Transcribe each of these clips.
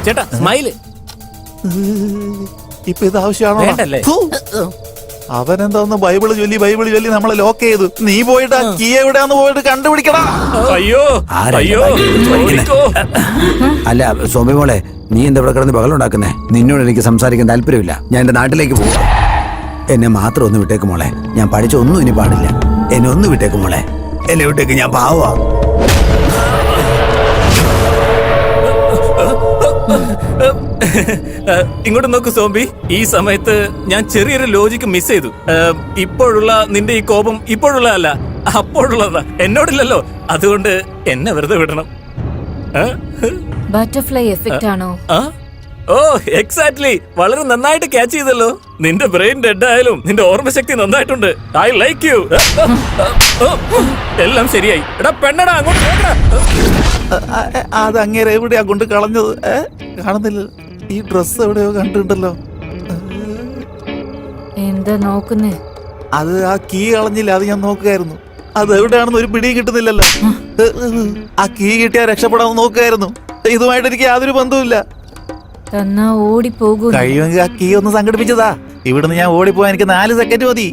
ചേട്ടാ സ്മൈല്. ഇപ്പൊ ഇത് ആവശ്യമാണോ? വേണ്ടല്ലേ? അവനെന്താന്ന് ബൈബിള് ചൊല്ലി നമ്മളെ ലോക്ക് ചെയ്തു. നീ പോയിട്ട് ആ കീ എവിടെയാന്ന് പോയിട്ട് കണ്ടുപിടിക്കടാ. അയ്യോ അയ്യോ ഓടിക്കോ. അല്ല സോമി മോളെ, നീ എന്താ ഇവിടെ കിടന്ന് ബഹളുണ്ടാക്കുന്നേ? നിന്നോട് എനിക്ക് സംസാരിക്കാൻ താല്പര്യമില്ല. ഞാൻ എന്റെ നാട്ടിലേക്ക് പോവാ. എന്നെ മാത്രം ഒന്ന് വിട്ടേക്ക് മോളെ. ഞാൻ പഠിച്ച ഒന്നും ഇനി പാടില്ല. എന്നെ ഒന്ന് വിട്ടേക്ക് മോളെ. എന്നെ വിട്ടേക്ക്, ഞാൻ പാവാ. ഇങ്ങോട്ട് നോക്കൂ സോംബി. ഈ സമയത്ത് ഞാൻ ചെറിയൊരു ലോജിക്ക് മിസ് ചെയ്തു. ഇപ്പോഴുള്ള നിന്റെ ഈ കോപം ഇപ്പോഴുള്ളതല്ല, അപ്പോഴുള്ളതാ. എന്നോടില്ലല്ലോ. അതുകൊണ്ട് എന്നെ വെറുതെ വിടണം. ബട്ടർഫ്ലൈ എഫക്റ്റ് ആണോ? ഓ എക്സാക്ട്ലി. വളരെ നന്നായിട്ട് ക്യാച്ച് ചെയ്തല്ലോ. നിന്റെ ബ്രെയിൻ ഡെഡ് ആയാലും നിന്റെ ഓർമ്മശക്തി നന്നായിട്ടുണ്ട്. I like you. എല്ലാം ശരിയായി. എടാ പെണ്ണടാ, അങ്ങോട്ട് നോക്കടാ. അത് അങ്ങേരെ എവിടെയാ കൊണ്ട് കളഞ്ഞത്? കാണുന്നില്ല. ഈ ഡ്രസ് എവിടെയോ കണ്ടിട്ടുണ്ടല്ലോ. എന്താ നോക്കുന്നേ? അത് ആ കീ കളഞ്ഞില്ല, അത് ഞാൻ നോക്കുകയായിരുന്നു. അത് എവിടെയാണെന്ന് ഒരു പിടിയും കിട്ടുന്നില്ലല്ലോ. ആ കീ കിട്ടിയാൽ രക്ഷപ്പെടാൻ നോക്കുകയായിരുന്നു. ഇതുമായിട്ട് എനിക്ക് യാതൊരു ബന്ധവുമില്ല. തന്നാ ഓടിപ്പോകൂ. കഴിയുമെങ്കിൽ ആ കീ ഒന്ന് സംഘടിപ്പിച്ചതാ. ഇവിടുന്ന് ഞാൻ ഓടിപ്പോയാൻ എനിക്ക് 4 സെക്കൻഡ് മതി.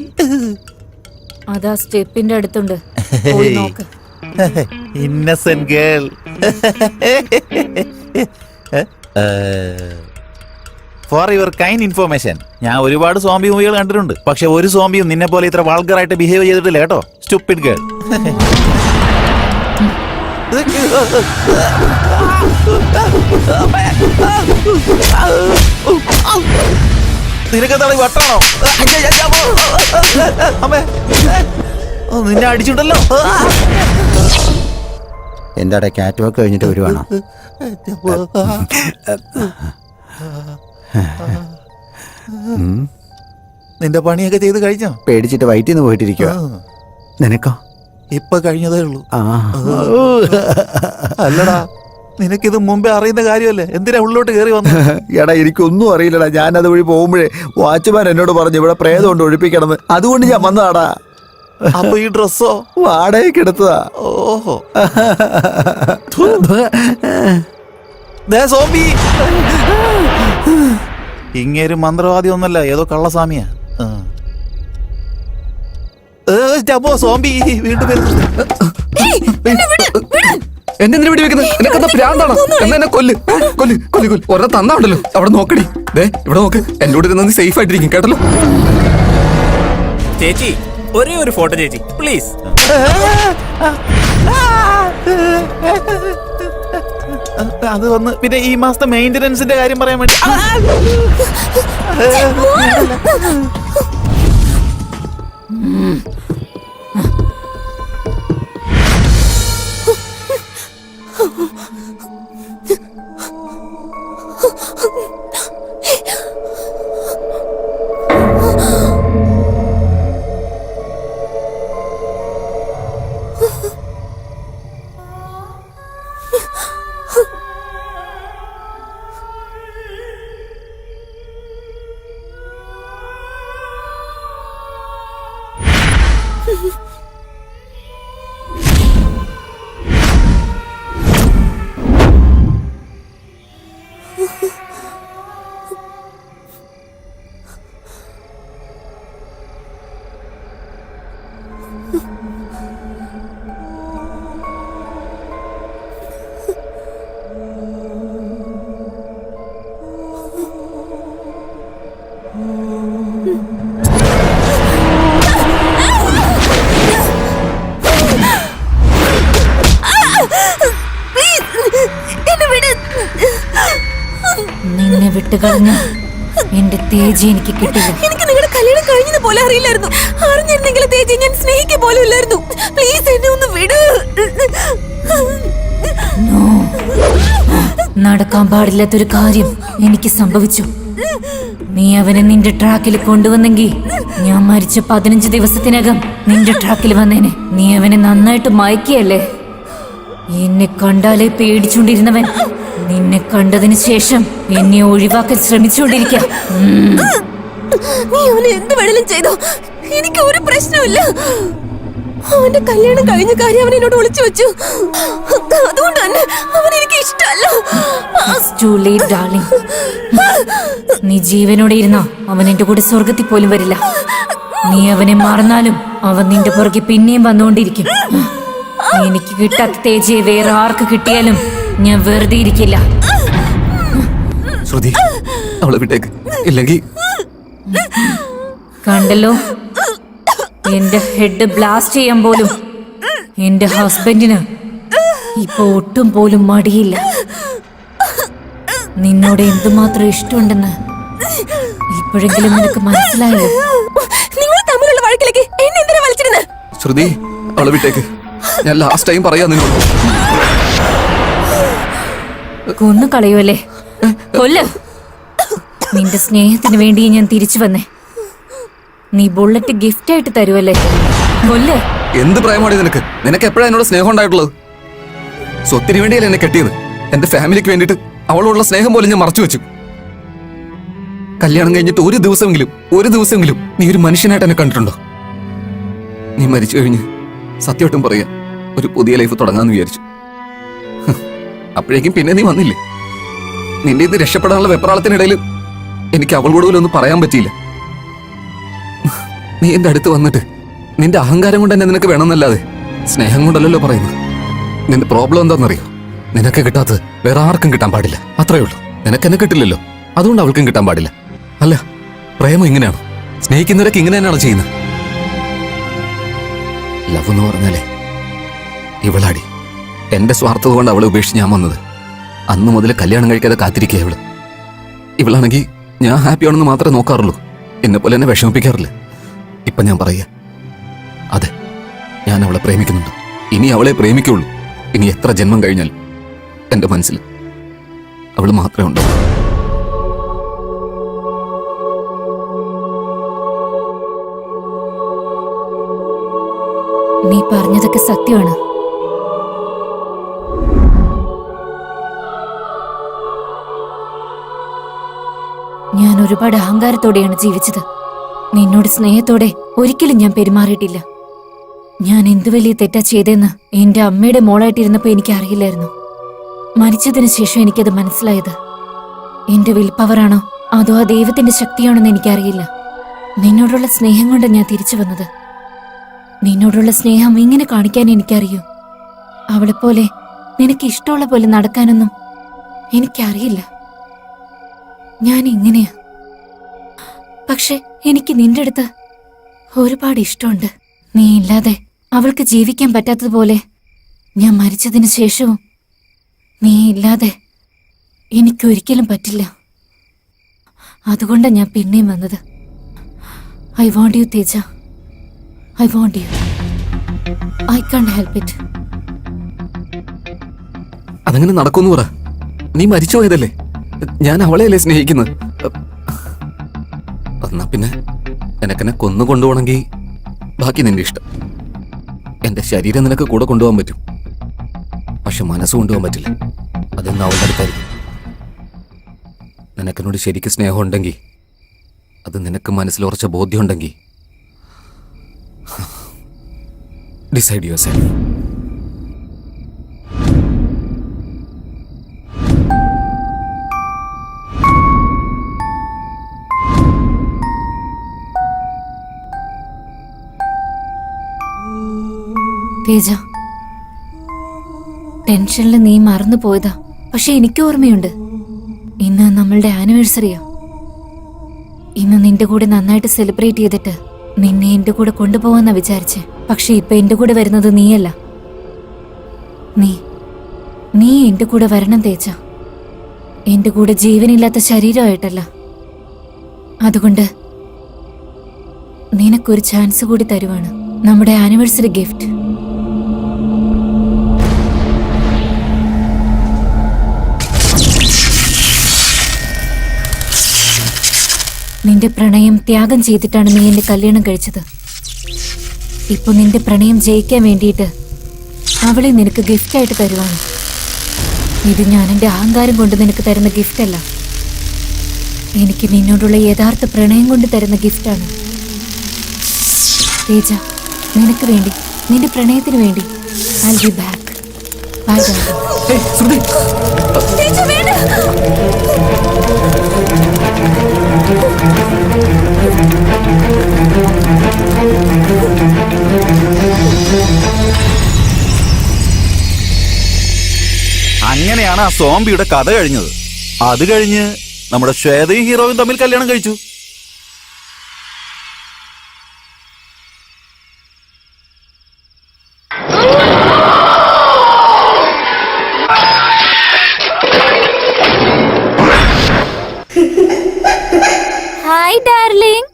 അതാ സ്റ്റെപ്പിന്റെ അടുത്തുണ്ട്, പോയി നോക്ക്. Innocent girl. For your kind information, ഞാൻ ഒരുപാട് സോംബി മൂവികൾ കണ്ടിട്ടുണ്ട്. പക്ഷെ ഒരു സോംബിയും നിന്നെ പോലെ ഇത്ര വാൾഗറായിട്ട് ബിഹേവ് ചെയ്തിട്ടില്ല കേട്ടോ. Stupid girl. നിനക്കെന്താണ് വട്ടാണോ? അമ്മേ, നിന്നെ അടിച്ചിട്ടുണ്ടല്ലോ. എന്താടെ കാറ്റ് വാക്ക് കഴിഞ്ഞിട്ട് വരുവാണോ? നിന്റെ പണിയൊക്കെ ചെയ്ത് കഴിഞ്ഞോ? പേടിച്ചിട്ട് വയറ്റിൽ നിന്ന് പോയിട്ടിരിക്കുക. നിനക്കോ? ഇപ്പൊ കഴിഞ്ഞതേ ഉള്ളൂ. അല്ലടാ, നിനക്കിത് മുമ്പേ അറിയുന്ന കാര്യമല്ലേ? എന്തിനാ ഉള്ളോട്ട് കയറി വന്നു? എടാ എനിക്കൊന്നും അറിയില്ലടാ. ഞാൻ അത് വഴി പോകുമ്പോഴേ വാച്ച്മാൻ എന്നോട് പറഞ്ഞു ഇവിടെ പ്രേതം കൊണ്ട് ഒഴിപ്പിക്കണമെന്ന്. അതുകൊണ്ട് ഞാൻ വന്നതാടാ. അപ്പൊ ഈ ഡ്രസ്സോ? വാടകയ്ക്ക് എടുത്തതാ. ഓഹോ. സോംബി ഇങ്ങേര് മന്ത്രവാദി ഒന്നല്ല, ഏതോ കള്ളസ്വാമിയാ. സോംബി വീണ്ടും എന്നെ വെടി വെക്കുന്നത് നിനക്കെന്താ ഭ്രാന്താണോ? എന്നാ എന്നെ കൊല്ല് കൊല്ല് കൊല്ല് കൊല്ല്. ഒരെണ്ണം തന്നാണ്ടല്ലോ. അവിടെ നോക്കടി. ദേ ഇവിടെ നോക്ക്. എന്നോട് ഇരുന്ന് നീ സേഫ് ആയിട്ടിരിക്കും കേട്ടല്ലോ. ചേച്ചി ഒരേ ഒരു ഫോട്ടോ ചേച്ചി പ്ലീസ്. അത് വന്ന് പിന്നെ ഈ മാസത്തെ മെയിന്റനൻസിന്റെ കാര്യം പറയാൻ വേണ്ടി. നിന്നെ വിട്ടുകളഞ്ഞ എന്റെ തേജി എനിക്ക് കിട്ടില്ല. എനിക്ക് നിങ്ങളുടെ കല്യാണം കഴിഞ്ഞത് പോലെ അറിയില്ലായിരുന്നു. അറിഞ്ഞിരുന്നെങ്കിൽ തേജി ഞാൻ സ്നേഹിക്കുക പോലും ഇല്ലായിരുന്നു. പ്ലീസ് എന്നെ ഒന്ന് വിട്. നടക്കാൻ പാടില്ലാത്തൊരു കാര്യം എനിക്ക് സംഭവിച്ചു. നീ അവനെ നിന്റെ ട്രാക്കിൽ കൊണ്ടുവന്നെങ്കിൽ ഞാൻ മരിച്ച 15 ദിവസത്തിനകം നിന്റെ ട്രാക്കിൽ വന്നേനെ. നീ അവനെ നന്നായിട്ട് മയക്കിയല്ലേ? എന്നെ കണ്ടാലേ പേടിച്ചുകൊണ്ടിരുന്നവൻ നിന്നെ കണ്ടതിന് ശേഷം എന്നെ ഒഴിവാക്കാൻ ശ്രമിച്ചുകൊണ്ടിരിക്കാം. നീ അവനെ എന്ത് വേണേലും ചെയ്തോ, എനിക്ക് ഒരു പ്രശ്നമില്ല. അവന്റെ കല്യാണം കഴിഞ്ഞ കാര്യം അവൻ എന്നോട് ഒളിച്ചു വെച്ചു. അതുകൊണ്ട് തന്നെ അവൻ എനിക്ക് ഇഷ്ടമല്ല. It's too late, darling. നീ ജീവനോടെ ഇരുന്നോ അവൻ എന്റെ കൂടെ സ്വർഗത്തിൽ പോലും വരില്ല. നീ അവനെ മറന്നാലും അവൻ നിന്റെ പുറകെ പിന്നെയും വന്നുകൊണ്ടിരിക്കും. എനിക്ക് കിട്ടാത്ത തേജയെ വേറെ ആർക്ക് കിട്ടിയാലും ഞാൻ വെറുതെ ഇരിക്കില്ല. ശ്രുതി, അവളെ വിട്ടേക്ക്, ഇല്ലെങ്കിൽ കണ്ടല്ലോ, എന്റെ ഹെഡ് ബ്ലാസ്റ്റ് ചെയ്യാൻ പോലും എന്റെ ഹസ്ബൻഡിന് ഇപ്പൊ ഒട്ടും പോലും മടിയില്ല. നിന്നോട് എന്തുമാത്രം ഇഷ്ടമുണ്ടെന്ന് ഇപ്പോഴെങ്കിലും നിനക്ക് മനസ്സിലായോ? നിങ്ങൾ തമ്മിലുള്ള വഴക്കിലേക്ക് എന്നെ എന്തിനാ വലിച്ചിരുന്നത്? ശ്രുതി, അവളെ വിട്ടേക്ക്. ഞാൻ ലാസ്റ്റ് ടൈം പറയാ നിന്നോട്. കൊന്നു കളയുമല്ലേ? കൊല്ല്. നിന്റെ സ്നേഹത്തിന് വേണ്ടി ഞാൻ തിരിച്ചു വന്നേ. നീ ബുള്ളറ്റ് ഗിഫ്റ്റ് ആയിട്ട് തരുമല്ലേ? കൊല്ല്. എന്ത് പ്രേമാണ് നിനക്ക്? നിനക്ക് എപ്പോഴാണ് എന്നോട് സ്നേഹം ഉണ്ടായിട്ടുള്ളത്? സ്വത്തിന് വേണ്ടിയല്ലേ എന്നെ കെട്ടിയത്. എന്റെ ഫാമിലിക്ക് വേണ്ടിയിട്ട് അവളോടുള്ള സ്നേഹം പോലും ഞാൻ മറച്ചു വെച്ചു. കല്യാണം കഴിഞ്ഞിട്ട് ഒരു ദിവസമെങ്കിലും നീ ഒരു മനുഷ്യനായിട്ട് എന്നെ കണ്ടിട്ടുണ്ടോ? നീ മരിച്ചു കഴിഞ്ഞ് സത്യമായിട്ടും പറയാ ഒരു പുതിയ ലൈഫ് തുടങ്ങാന്ന് വിചാരിച്ചു. അപ്പോഴേക്കും പിന്നെ നീ വന്നില്ലേ. നിന്റെ ഇത് രക്ഷപ്പെടാനുള്ള വെപ്രാളത്തിനിടയിൽ എനിക്ക് അവളോട് പോലും ഒന്നും പറയാൻ പറ്റിയില്ല. നീ എന്റെ അടുത്ത് വന്നിട്ട് നിന്റെ അഹങ്കാരം കൊണ്ട് തന്നെ നിനക്ക് വേണമെന്നല്ലാതെ സ്നേഹം കൊണ്ടല്ലോ പറയുന്നത്. നിന്റെ പ്രോബ്ലം എന്താണെന്നറിയോ? നിനക്ക് കിട്ടാത്തത് വേറെ ആർക്കും കിട്ടാൻ പാടില്ല, അത്രേ ഉള്ളൂ. നിനക്ക് എന്നെ കിട്ടില്ലല്ലോ, അതുകൊണ്ട് അവൾക്കും കിട്ടാൻ പാടില്ല. അല്ല, പ്രേമം ഇങ്ങനെയാണോ? സ്നേഹിക്കുന്നവരൊക്കെ ഇങ്ങനെ തന്നെയാണോ ചെയ്യുന്നത്? ലവ് എന്ന് പറഞ്ഞാലേ ഇവളാടി. എന്റെ സ്വാർത്ഥത കൊണ്ട് അവളെ ഉപേക്ഷിച്ച് ഞാൻ വന്നത്. അന്ന് മുതൽ കല്യാണം കഴിക്കാതെ കാത്തിരിക്കുക ഇവള്. ഇവളാണെങ്കിൽ ഞാൻ ഹാപ്പിയാണെന്ന് മാത്രമേ നോക്കാറുള്ളൂ, എന്നെ പോലെ എന്നെ വിഷമിപ്പിക്കാറില്ല. ഇപ്പൊ ഞാൻ പറയാ, അതെ, ഞാൻ അവളെ പ്രേമിക്കുന്നുണ്ട്. ഇനി അവളെ പ്രേമിക്കുള്ളൂ. ഇനി എത്ര ജന്മം കഴിഞ്ഞാൽ എന്റെ മനസ്സിൽ അവള് മാത്രമേ ഉണ്ടാവൂ. നീ പറഞ്ഞതൊക്കെ സത്യമാണ്. ഞാൻ ഒരുപാട് അഹങ്കാരത്തോടെയാണ് ജീവിച്ചത്. നിന്നോട് സ്നേഹത്തോടെ ഒരിക്കലും ഞാൻ പെരുമാറിയിട്ടില്ല. ഞാൻ എന്ത് വലിയ തെറ്റാ ചെയ്തെന്ന് എന്റെ അമ്മയുടെ മോളായിട്ടിരുന്നപ്പോ എനിക്ക് അറിയില്ലായിരുന്നു. മരിച്ചതിന് ശേഷം എനിക്കത് മനസ്സിലായത്. എന്റെ വിൽ പവറാണോ അതോ ആ ദൈവത്തിന്റെ ശക്തിയാണോന്ന് എനിക്കറിയില്ല. നിന്നോടുള്ള സ്നേഹം കൊണ്ട് ഞാൻ തിരിച്ചു വന്നത്. നിന്നോടുള്ള സ്നേഹം ഇങ്ങനെ കാണിക്കാൻ എനിക്കറിയൂ. അവളെപ്പോലെ നിനക്ക് ഇഷ്ടമുള്ള പോലെ നടക്കാനൊന്നും എനിക്കറിയില്ല. ഞാൻ ഇങ്ങനെയാ. പക്ഷെ എനിക്ക് നിന്റെ അടുത്ത് ഒരുപാട് ഇഷ്ടമുണ്ട്. നീ ഇല്ലാതെ അവൾക്ക് ജീവിക്കാൻ പറ്റാത്തതുപോലെ ഞാൻ മരിച്ചതിന് ശേഷവും നീ ഇല്ലാതെ എനിക്കൊരിക്കലും പറ്റില്ല. അതുകൊണ്ടാണ് ഞാൻ പിന്നെയും വന്നത്. I want you Teja. I want you. I can't help it. അതങ്ങനെ നടക്കുമെന്ന് പറ. നീ മരിച്ചു പോയതല്ലേ, ഞാൻ അവളെയല്ലേ സ്നേഹിക്കുന്നത്. എന്നാ പിന്നെ എനക്കെന്നെ കൊന്നു കൊണ്ടുപോകണമെങ്കിൽ ബാക്കി നിന്റെ ഇഷ്ടം. എന്റെ ശരീരം നിനക്ക് കൂടെ കൊണ്ടുപോകാൻ പറ്റും, പക്ഷെ മനസ്സ് കൊണ്ടുപോകാൻ പറ്റില്ല. അതെന്ന് അവളുടെ അടുത്തായിരിക്കും. നിനക്കെന്നോട് ശരിക്കും സ്നേഹം ഉണ്ടെങ്കിൽ, അത് നിനക്ക് മനസ്സിൽ ഉറച്ച ബോധ്യം ഉണ്ടെങ്കിൽ, decide yourself. തേജ, ടെൻഷനിൽ നീ മറന്നു പോയതാ. പക്ഷെ എനിക്ക് ഓർമ്മയുണ്ട്. ഇന്ന് നമ്മളുടെ ആനിവേഴ്സറിയാ. ഇന്ന് നിന്റെ കൂടെ നന്നായിട്ട് സെലിബ്രേറ്റ് ചെയ്തിട്ട് നിന്നെ എന്റെ കൂടെ കൊണ്ടുപോകാന്നാ വിചാരിച്ചേ. പക്ഷെ ഇപ്പൊ എന്റെ കൂടെ വരുന്നത് നീയല്ല. നീ എന്റെ കൂടെ വരണം തേജ. എന്റെ കൂടെ ജീവനില്ലാത്ത ശരീരമായിട്ടല്ല. അതുകൊണ്ട് നിനക്കൊരു ചാൻസ് കൂടി തരുവാണ്. നമ്മുടെ ആനിവേഴ്സറി ഗിഫ്റ്റ്. നിന്റെ പ്രണയം ത്യാഗം ചെയ്തിട്ടാണ് നീ എന്റെ കല്യാണം കഴിച്ചത്. ഇപ്പൊ നിന്റെ പ്രണയം ജയിക്കാൻ വേണ്ടിയിട്ട് അവളെ നിനക്ക് ഗിഫ്റ്റായിട്ട് തരുവാണ്. ഇത് ഞാൻ എന്റെ അഹങ്കാരം കൊണ്ട് നിനക്ക് തരുന്ന ഗിഫ്റ്റ് അല്ല. എനിക്ക് നിന്നോടുള്ള യഥാർത്ഥ പ്രണയം കൊണ്ട് തരുന്ന ഗിഫ്റ്റാണ്. തേജ, നിനക്ക് വേണ്ടി നിന്റെ പ്രണയത്തിന് വേണ്ടി I'll be back. Bye, darling. ഏയ്, ശ്രുതി തേജു വേണ്ട. അങ്ങനെയാണ് ആ സോംബിയുടെ കഥ കഴിഞ്ഞത്. അത് കഴിഞ്ഞ് നമ്മുടെ ശ്വേതയും ഹീറോയും തമ്മിൽ കല്യാണം കഴിച്ചു. Hi, darling.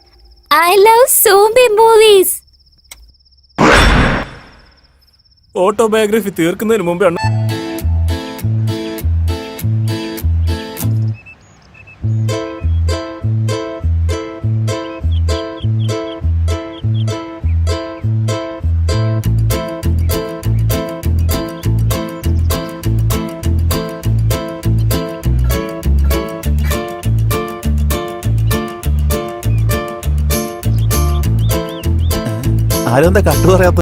I love zombie movies. Autobiography തീർക്കുന്നതിന് മുമ്പേ അണ്ണ ആരും എന്താ കട്ടു പറയാത്ത?